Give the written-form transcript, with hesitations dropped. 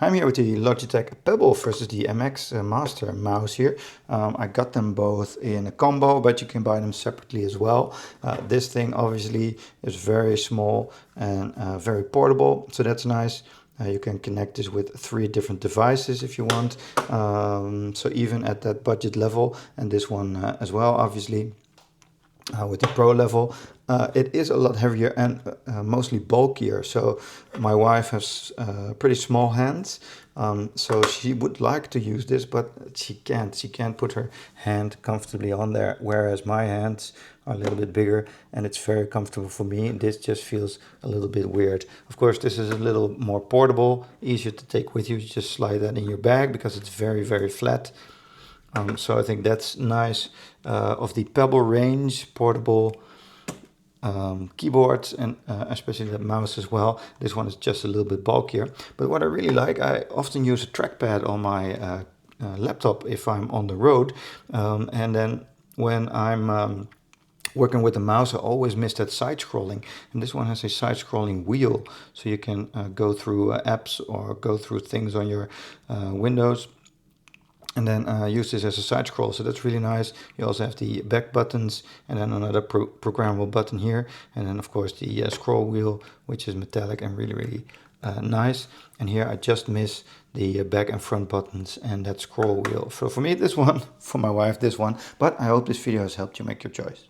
I'm here with the Logitech Pebble versus the MX Master mouse here. I got them both in a combo, but you can buy them separately as well. This thing obviously is very small and very portable, so that's nice. You can connect this with 3 different devices if you want, so even at that budget level, and this one as well, obviously. With the pro level, it is a lot heavier and mostly bulkier. So my wife has pretty small hands, so she would like to use this, but she can't. She can't put her hand comfortably on there, whereas my hands are a little bit bigger and it's very comfortable for me. This just feels a little bit weird. Of course, this is a little more portable, easier to take with you. You just slide that in your bag because it's very, very flat. So I think that's nice. Of the Pebble range, portable keyboards and especially the mouse as well. This one is just a little bit bulkier. But what I really like, I often use a trackpad on my laptop if I'm on the road. And then when I'm working with the mouse, I always miss that side scrolling, and this one has a side scrolling wheel, so you can go through apps or go through things on your Windows and then use this as a side scroll, so that's really nice. You also have the back buttons and then another programmable button here, and then of course the scroll wheel, which is metallic and really nice. And here I just miss the back and front buttons and that scroll wheel. So for me this one, for my wife this one, but I hope this video has helped you make your choice.